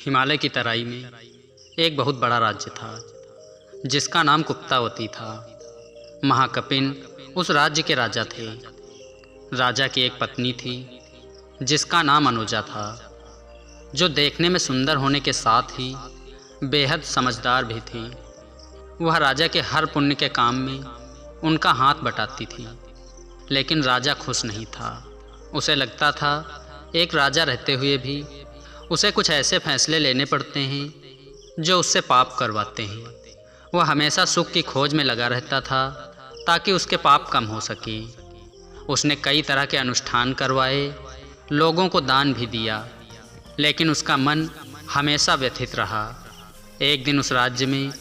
हिमालय की तराई में एक बहुत बड़ा राज्य था जिसका नाम कुप्तावती था। महाकपिन उस राज्य के राजा थे। राजा की एक पत्नी थी जिसका नाम अनुजा था, जो देखने में सुंदर होने के साथ ही बेहद समझदार भी थी। वह राजा के हर पुण्य के काम में उनका हाथ बटाती थी, लेकिन राजा खुश नहीं था। उसे लगता था एक राजा रहते हुए भी उसे कुछ ऐसे फैसले लेने पड़ते हैं जो उससे पाप करवाते हैं। वह हमेशा सुख की खोज में लगा रहता था ताकि उसके पाप कम हो सके। उसने कई तरह के अनुष्ठान करवाए, लोगों को दान भी दिया, लेकिन उसका मन हमेशा व्यथित रहा। एक दिन उस राज्य में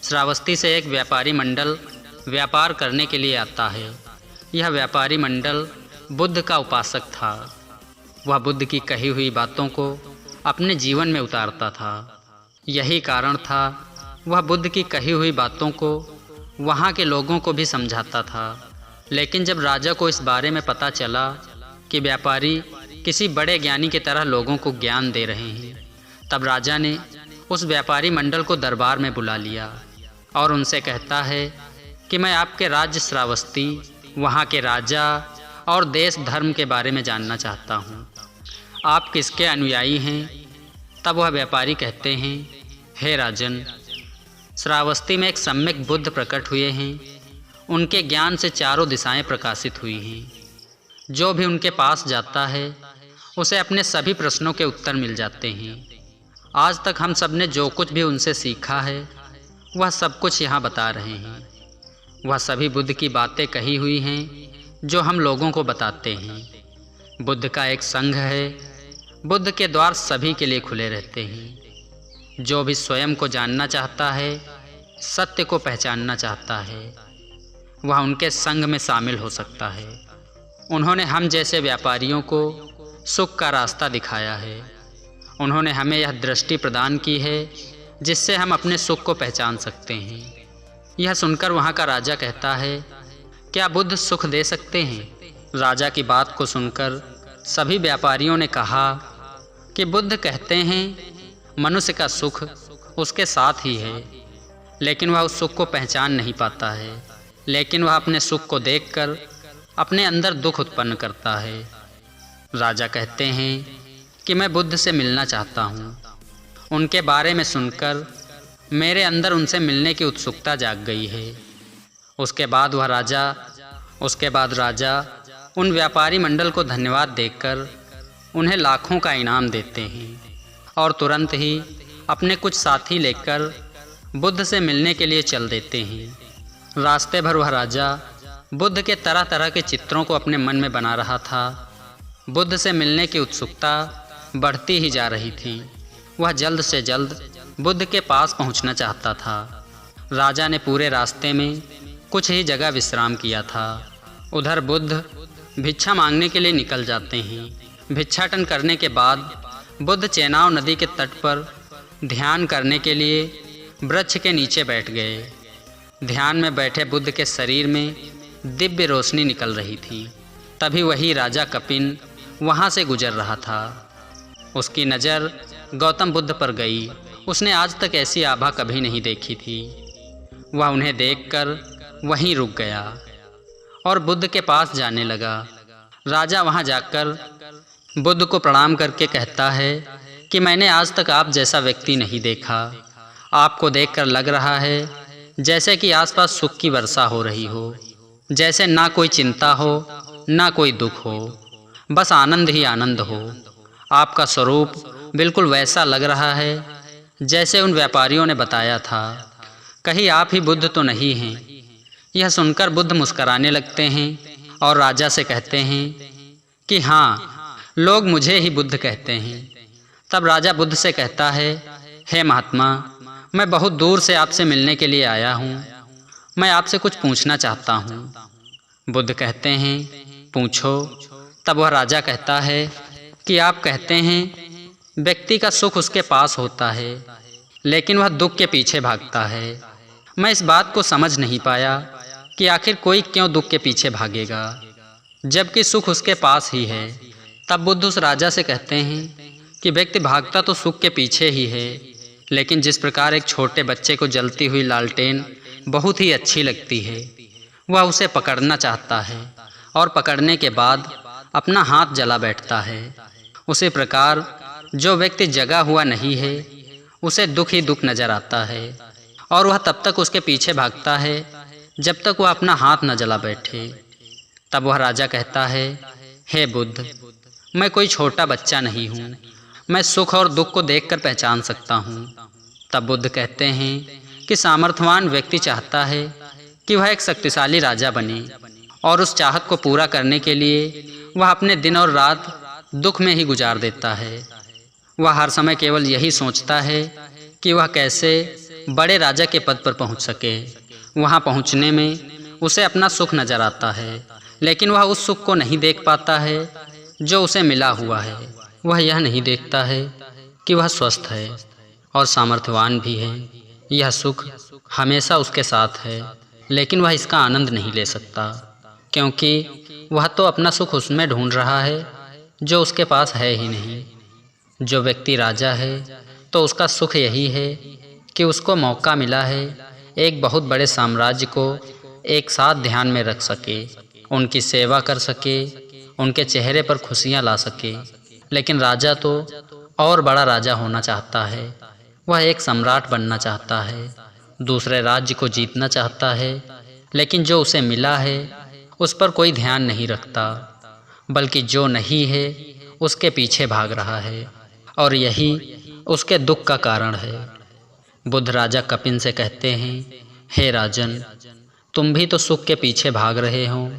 श्रावस्ती से एक व्यापारी मंडल व्यापार करने के लिए आता है। यह व्यापारी मंडल बुद्ध का उपासक था। वह बुद्ध की कही हुई बातों को अपने जीवन में उतारता था। यही कारण था वह बुद्ध की कही हुई बातों को वहाँ के लोगों को भी समझाता था। लेकिन जब राजा को इस बारे में पता चला कि व्यापारी किसी बड़े ज्ञानी की तरह लोगों को ज्ञान दे रहे हैं, तब राजा ने उस व्यापारी मंडल को दरबार में बुला लिया और उनसे कहता है कि मैं आपके राज्य श्रावस्ती, वहाँ के राजा और देश धर्म के बारे में जानना चाहता हूँ। आप किसके अनुयायी हैं? तब वह व्यापारी कहते हैं, हे राजन, श्रावस्ती में एक सम्यक बुद्ध प्रकट हुए हैं। उनके ज्ञान से चारों दिशाएं प्रकाशित हुई हैं। जो भी उनके पास जाता है उसे अपने सभी प्रश्नों के उत्तर मिल जाते हैं। आज तक हम सब ने जो कुछ भी उनसे सीखा है वह सब कुछ यहाँ बता रहे हैं। वह सभी बुद्ध की बातें कही हुई हैं जो हम लोगों को बताते हैं। बुद्ध का एक संघ है। बुद्ध के द्वार सभी के लिए खुले रहते हैं। जो भी स्वयं को जानना चाहता है, सत्य को पहचानना चाहता है, वह उनके संघ में शामिल हो सकता है। उन्होंने हम जैसे व्यापारियों को सुख का रास्ता दिखाया है। उन्होंने हमें यह दृष्टि प्रदान की है जिससे हम अपने सुख को पहचान सकते हैं। यह सुनकर वहाँ का राजा कहता है, क्या बुद्ध सुख दे सकते हैं? राजा की बात को सुनकर सभी व्यापारियों ने कहा कि बुद्ध कहते हैं मनुष्य का सुख उसके साथ ही है, लेकिन वह उस सुख को पहचान नहीं पाता है। लेकिन वह अपने सुख को देखकर अपने अंदर दुख उत्पन्न करता है। राजा कहते हैं कि मैं बुद्ध से मिलना चाहता हूँ। उनके बारे में सुनकर मेरे अंदर उनसे मिलने की उत्सुकता जाग गई है। उसके बाद राजा उन व्यापारी मंडल को धन्यवाद देकर उन्हें लाखों का इनाम देते हैं और तुरंत ही अपने कुछ साथी लेकर बुद्ध से मिलने के लिए चल देते हैं। रास्ते भर वह राजा बुद्ध के तरह तरह के चित्रों को अपने मन में बना रहा था। बुद्ध से मिलने की उत्सुकता बढ़ती ही जा रही थी। वह जल्द से जल्द बुद्ध के पास पहुंचना चाहता था। राजा ने पूरे रास्ते में कुछ ही जगह विश्राम किया था। उधर बुद्ध भिक्षा मांगने के लिए निकल जाते हैं। भिक्षाटन करने के बाद बुद्ध चेनाव नदी के तट पर ध्यान करने के लिए वृक्ष के नीचे बैठ गए। ध्यान में बैठे बुद्ध के शरीर में दिव्य रोशनी निकल रही थी। तभी वही राजा कपिन वहाँ से गुजर रहा था। उसकी नज़र गौतम बुद्ध पर गई। उसने आज तक ऐसी आभा कभी नहीं देखी थी। वह उन्हें देखकर वहीं रुक गया और बुद्ध के पास जाने लगा। राजा वहाँ जाकर बुद्ध को प्रणाम करके कहता है कि मैंने आज तक आप जैसा व्यक्ति नहीं देखा। आपको देखकर लग रहा है जैसे कि आसपास सुख की वर्षा हो रही हो, जैसे ना कोई चिंता हो ना कोई दुख हो, बस आनंद ही आनंद हो। आपका स्वरूप बिल्कुल वैसा लग रहा है जैसे उन व्यापारियों ने बताया था। कहीं आप ही बुद्ध तो नहीं हैं? यह सुनकर बुद्ध मुस्कराने लगते हैं और राजा से कहते हैं कि हाँ, लोग मुझे ही बुद्ध कहते हैं। तब राजा बुद्ध से कहता है, हे महात्मा, मैं बहुत दूर से आपसे मिलने के लिए आया हूँ। मैं आपसे कुछ पूछना चाहता हूँ। बुद्ध कहते हैं, पूछो। तब वह राजा कहता है कि आप कहते हैं व्यक्ति का सुख उसके पास होता है, लेकिन वह दुख के पीछे भागता है। मैं इस बात को समझ नहीं पाया कि आखिर कोई क्यों दुख के पीछे भागेगा जबकि सुख उसके पास ही है। तब बुद्ध उस राजा से कहते हैं कि व्यक्ति भागता तो सुख के पीछे ही है, लेकिन जिस प्रकार एक छोटे बच्चे को जलती हुई लालटेन बहुत ही अच्छी लगती है, वह उसे पकड़ना चाहता है और पकड़ने के बाद अपना हाथ जला बैठता है। उसी प्रकार जो व्यक्ति जगा हुआ नहीं है उसे दुख ही दुख नजर आता है और वह तब तक उसके पीछे भागता है जब तक वह अपना हाथ न जला बैठे। तब वह राजा कहता है, हे बुद्ध, मैं कोई छोटा बच्चा नहीं हूँ, मैं सुख और दुख को देखकर पहचान सकता हूँ। तब बुद्ध कहते हैं कि सामर्थ्यवान व्यक्ति चाहता है कि वह एक शक्तिशाली राजा बने और उस चाहत को पूरा करने के लिए वह अपने दिन और रात दुख में ही गुजार देता है। वह हर समय केवल यही सोचता है कि वह कैसे बड़े राजा के पद पर पहुंच सके। वहां पहुंचने में उसे अपना सुख नजर आता है, लेकिन वह उस सुख को नहीं देख पाता है जो उसे मिला हुआ है। वह यह नहीं देखता है कि वह स्वस्थ है और सामर्थ्यवान भी है। यह सुख हमेशा उसके साथ है, लेकिन वह इसका आनंद नहीं ले सकता, क्योंकि वह तो अपना सुख उसमें ढूंढ रहा है जो उसके पास है ही नहीं। जो व्यक्ति राजा है तो उसका सुख यही है कि उसको मौका मिला है एक बहुत बड़े साम्राज्य को एक साथ ध्यान में रख सके, उनकी सेवा कर सके, उनके चेहरे पर खुशियां ला सके। लेकिन राजा तो और बड़ा राजा होना चाहता है। वह एक सम्राट बनना चाहता है, दूसरे राज्य को जीतना चाहता है, लेकिन जो उसे मिला है उस पर कोई ध्यान नहीं रखता, बल्कि जो नहीं है उसके पीछे भाग रहा है, और यही उसके दुख का कारण है। बुद्ध राजा कपिन से कहते हैं, हे राजन, तुम भी तो सुख के पीछे भाग रहे हो।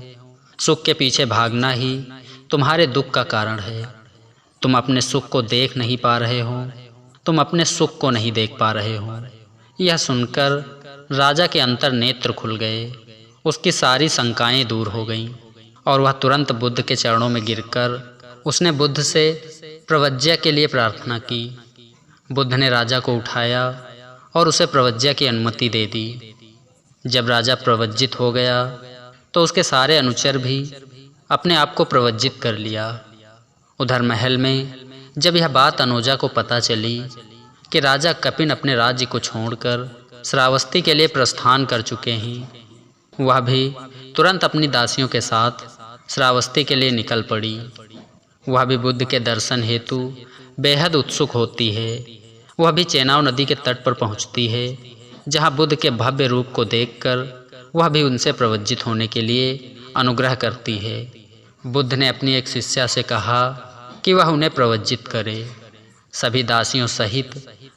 सुख के पीछे भागना ही तुम्हारे दुख का कारण है। तुम अपने सुख को देख नहीं पा रहे हो, तुम अपने सुख को नहीं देख पा रहे हो। यह सुनकर राजा के अंतर नेत्र खुल गए, उसकी सारी शंकाएं दूर हो गईं और वह तुरंत बुद्ध के चरणों में गिरकर उसने बुद्ध से प्रवज्ञा के लिए प्रार्थना की। बुद्ध ने राजा को उठाया और उसे प्रवज्ञा की अनुमति दे दी। जब राजा प्रवज्जित हो गया तो उसके सारे अनुचर भी अपने आप को प्रवज्जित कर लिया। उधर महल में जब यह बात अनोजा को पता चली कि राजा कपिन अपने राज्य को छोड़कर श्रावस्ती के लिए प्रस्थान कर चुके हैं, वह भी तुरंत अपनी दासियों के साथ श्रावस्ती के लिए निकल पड़ी। वह भी बुद्ध के दर्शन हेतु बेहद उत्सुक होती है। वह भी चेनाब नदी के तट पर पहुंचती है, जहां बुद्ध के भव्य रूप को देखकर वह भी उनसे प्रवज्जित होने के लिए अनुग्रह करती है। बुद्ध ने अपनी एक शिष्या से कहा कि वह उन्हें प्रवज्जित करे। सभी दासियों सहित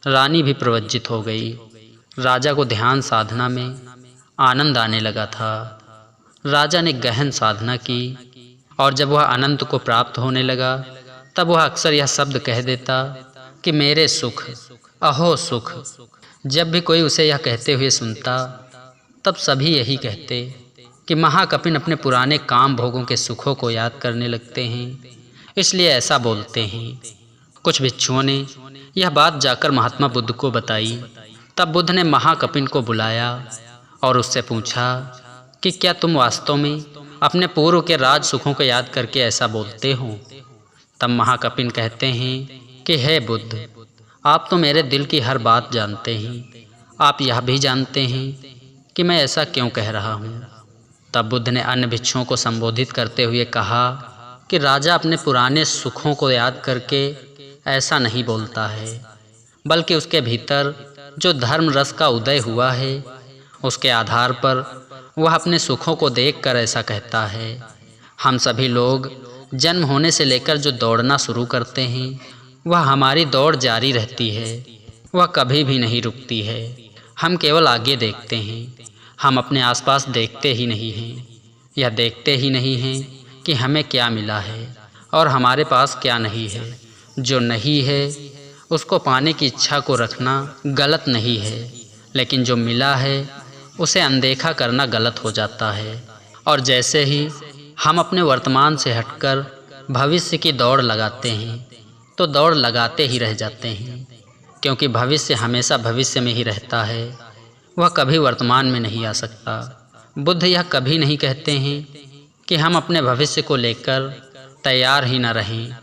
रानी भी प्रवज्जित हो गई। राजा को ध्यान साधना में आनंद आने लगा था। राजा ने गहन साधना की और जब वह अनंत को प्राप्त होने लगा तब वह अक्सर यह शब्द कह देता कि मेरे सुख, अहो सुख। जब भी कोई उसे यह कहते हुए सुनता तब सभी यही कहते कि महाकपिन अपने पुराने काम भोगों के सुखों को याद करने लगते हैं, इसलिए ऐसा बोलते हैं। कुछ भिक्षुओं ने यह बात जाकर महात्मा बुद्ध को बताई। तब बुद्ध ने महाकपिन को बुलाया और उससे पूछा कि क्या तुम वास्तव में अपने पूर्व के राज सुखों को याद करके ऐसा बोलते हो? तब महाकपिन कहते हैं कि हे बुद्ध, आप तो मेरे दिल की हर बात जानते हैं। आप यह भी जानते हैं कि मैं ऐसा क्यों कह रहा हूँ। तब बुद्ध ने अन्य भिक्षुओं को संबोधित करते हुए कहा कि राजा अपने पुराने सुखों को याद करके ऐसा नहीं बोलता है, बल्कि उसके भीतर जो धर्म रस का उदय हुआ है उसके आधार पर वह अपने सुखों को देखकर ऐसा कहता है। हम सभी लोग जन्म होने से लेकर जो दौड़ना शुरू करते हैं वह हमारी दौड़ जारी रहती है, वह कभी भी नहीं रुकती है। हम केवल आगे देखते हैं, हम अपने आसपास देखते ही नहीं हैं। यह देखते ही नहीं हैं कि हमें क्या मिला है और हमारे पास क्या नहीं है। जो नहीं है उसको पाने की इच्छा को रखना गलत नहीं है, लेकिन जो मिला है उसे अनदेखा करना गलत हो जाता है। और जैसे ही हम अपने वर्तमान से हटकर भविष्य की दौड़ लगाते हैं तो दौड़ लगाते ही रह जाते हैं, क्योंकि भविष्य हमेशा भविष्य में ही रहता है, वह कभी वर्तमान में नहीं आ सकता। बुद्ध यह कभी नहीं कहते हैं कि हम अपने भविष्य को लेकर तैयार ही न रहें।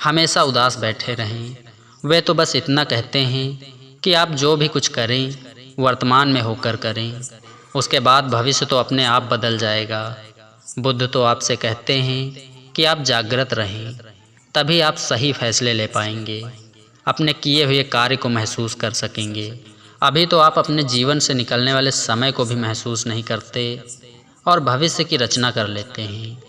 हमेशा उदास बैठे रहें। वे तो बस इतना कहते हैं कि आप जो भी कुछ करें वर्तमान में होकर करें, उसके बाद भविष्य तो अपने आप बदल जाएगा। बुद्ध तो आपसे कहते हैं कि आप जागृत रहें, तभी आप सही फैसले ले पाएंगे, अपने किए हुए कार्य को महसूस कर सकेंगे। अभी तो आप अपने जीवन से निकलने वाले समय को भी महसूस नहीं करते और भविष्य की रचना कर लेते हैं,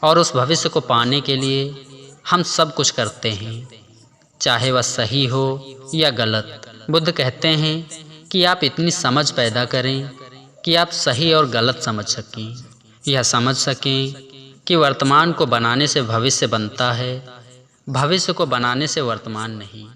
और उस भविष्य को पाने के लिए हम सब कुछ करते हैं, चाहे वह सही हो या गलत। बुद्ध कहते हैं कि आप इतनी समझ पैदा करें कि आप सही और गलत समझ सकें, यह समझ सकें कि वर्तमान को बनाने से भविष्य बनता है, भविष्य को बनाने से वर्तमान नहीं।